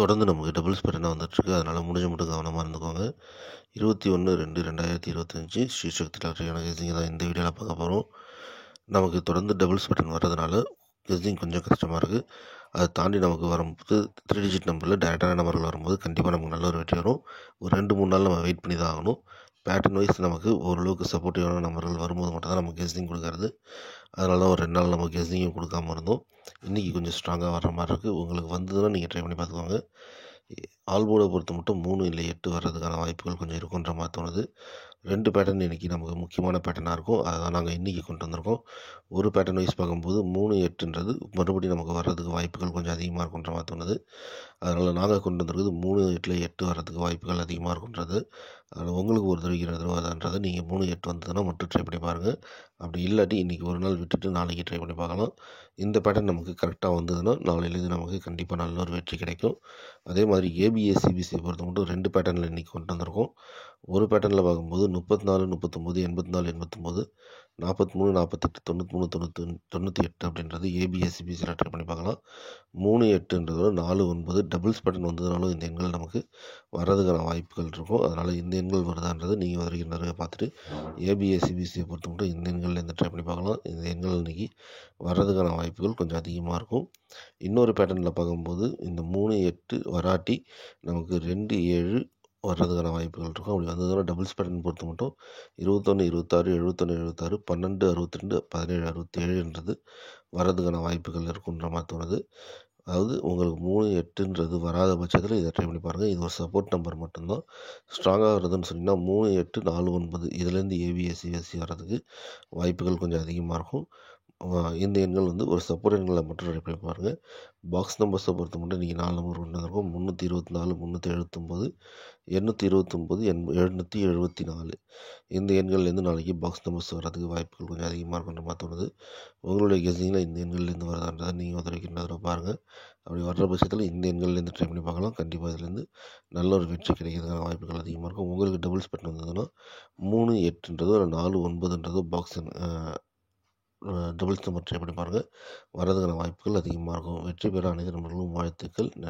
தொடர்ந்து நமக்கு டபுள்ஸ் பேட்டர்னாக வந்துட்டுருக்கு. அதனால் முடிஞ்ச மட்டும் கவனமாக இருந்துக்கோங்க. 21/2/2025 ஸ்ரீசக்தி லாட்டரியான கெஸ்ஸிங் தான் இந்த வீடியோவில் பார்க்க போகிறோம். நமக்கு தொடர்ந்து டபுள்ஸ் பேட்டர்ன் வர்றதுனால கெஸ்ஸிங் கொஞ்சம் கஷ்டமாக இருக்குது. அதை தாண்டி நமக்கு வரும்போது 3 டிஜிட் நம்பரில் டேரெக்டான நம்பர்கள் வரும்போது கண்டிப்பாக நமக்கு நல்ல ஒரு வெற்றி வரும். ஒரு 2-3 நாள் நம்ம வெயிட் பண்ணி தான் ஆகணும். பேட்டர்ன் வைஸ் நமக்கு ஓரளவுக்கு சப்போர்ட்டிவான நம்பர்கள் வரும்போது மட்டும் தான் நமக்கு கெஸ்ஸிங் கொடுக்கறது. அதனால தான் ஒரு 2 நாள் நம்ம கெஸ்ஸிங்கும் கொடுக்காம இருந்தோம். இன்றைக்கி கொஞ்சம் ஸ்ட்ராங்காக வர்ற மாதிரி இருக்குது. உங்களுக்கு வந்ததுன்னா நீங்கள் ட்ரை பண்ணி பார்த்துக்கோங்க. ஆல் போர்டை பொறுத்த மட்டும் 3 இல்லை 8 வர்றதுக்கான வாய்ப்புகள் கொஞ்சம் இருக்குன்ற மாதிரி தோணுது. 2 பேட்டர்ன் இன்றைக்கி நமக்கு முக்கியமான பேட்டர்னாக இருக்கும். அதை தான் நாங்கள் இன்றைக்கி கொண்டு வந்திருக்கோம். ஒரு பேட்டர்ன் வைஸ் பார்க்கும்போது 3, 8ன்றது மறுபடியும் நமக்கு வர்றதுக்கு வாய்ப்புகள் கொஞ்சம் அதிகமாக இருக்குன்ற மாதிரி தோணுது. அதனால் நாங்கள் கொண்டு வந்திருக்குது 3, 8ல் 8 வர்றதுக்கு வாய்ப்புகள் அதிகமாக இருக்குன்றது. அதில் உங்களுக்கு ஒரு தடவைக்கு 2 தடவை தான்றது நீங்கள் 3, 8 வந்ததுன்னா மட்டும் ட்ரை பண்ணி பாருங்கள். அப்படி இல்லாட்டி இன்றைக்கி ஒரு நாள் விட்டுட்டு நாளைக்கு ட்ரை பண்ணி பார்க்கலாம். இந்த பேட்டர்ன் நமக்கு கரெக்டாக வந்ததுன்னா நாளையிலேருந்து நமக்கு கண்டிப்பாக நல்ல ஒரு வெற்றி கிடைக்கும். அதே மாதிரி ஏபிஏ சிபிசியை பொறுத்த மட்டும் 2 பேட்டர்னில் இன்றைக்கி கொண்டு வந்திருக்கோம். ஒரு பேட்டர்னில் பார்க்கும்போது 34, 39, 84, 89, 43, 48, 93, 98 அப்படின்றது ஏபிஏ சிபிசியில் ட்ரை பண்ணி பார்க்கலாம். 3, 8ன்றதோட 4, 9 டபுள்ஸ் பேட்டர்ன் வந்ததுனாலும் இந்த எண்கள் நமக்கு வர்றதுக்கான வாய்ப்புகள் இருக்கும். அதனால் இந்த எண்கள் வருதான்றது நீங்கள் வரைக்கும் நிறைய பார்த்துட்டு ஏபிஏ சிபிசியை பொறுத்த மட்டும் இந்த எண்களில் இந்த ட்ரை பண்ணி பார்க்கலாம். இந்த எண்கள் இன்றைக்கி வர்றதுக்கான வாய்ப்புகள் கொஞ்சம் அதிகமாக இருக்கும். இன்னொரு பேட்டர்னில் பார்க்கும்போது இந்த 3, 8 வராட்டி நமக்கு 2, 7 வர்றதுக்கான வாய்ப்புகள் இருக்கும். அப்படி வந்ததுன்னா டபுள்ஸ் பேட்டர்ன் பொறுத்த மட்டும் 21, 26, 71, 76, 12, 62, 17, 67ன்றது வர்றதுக்கான வாய்ப்புகள் இருக்குன்ற மாதிரி தோணுது. அதாவது உங்களுக்கு 3, 8ன்றது வராத பட்சத்தில் இதை ட்ரை பண்ணி பாருங்கள். இது ஒரு சப்போர்ட் நம்பர் மட்டும்தான். ஸ்ட்ராங்காக வருதுன்னு சொன்னிங்கன்னா 3, 8, 4, 9 இதுலேருந்து ஏபிஏ சிஎஸ்சி வர்றதுக்கு வாய்ப்புகள் கொஞ்சம் அதிகமாக இருக்கும். இந்த எண்கள் ஒரு சப்போர்ட் எண்களை மட்டும் ட்ரை பண்ணி பாருங்கள். பாக்ஸ் நம்பர்ஸை பொறுத்த மட்டும் இன்றைக்கி 4 நம்பர் கொண்டு வந்திருக்கோம். 324, 379, 829, 774 இந்த எண்கள்லேருந்து நாளைக்கு பாக்ஸ் நம்பர்ஸ் வர்றதுக்கு வாய்ப்புகள் கொஞ்சம் அதிகமாக இருக்குன்ற மாதிரி தோணுது. உங்களுடைய கெஸ்ஸிங்கில் இந்த எண்கள்லேருந்து வருதான்றதை நீங்கள் உதவிக்கின்றதை பாருங்கள். அப்படி வர்ற பட்சத்தில் இந்த எண்கள்லேருந்து ட்ரை பண்ணி பார்க்கலாம். கண்டிப்பாக இதுலேருந்து நல்ல ஒரு வெற்றி கிடைக்கிறதுக்கான வாய்ப்புகள் அதிகமாக இருக்கும். உங்களுக்கு டபுள்ஸ் பேட்டர்ன் வந்ததுன்னா 3, 8ன்றதோ இல்லை 4, 9ன்றதோ பாக்ஸ் டபுள்ஸ் நம்பர் ட்ரை பண்ணி பாருங்கள். வர்றதுக்கான வாய்ப்புகள் அதிகமாக இருக்கும். வெற்றி பெற அனைத்து நண்பர்களும் வாழ்த்துக்கள். நன்றி.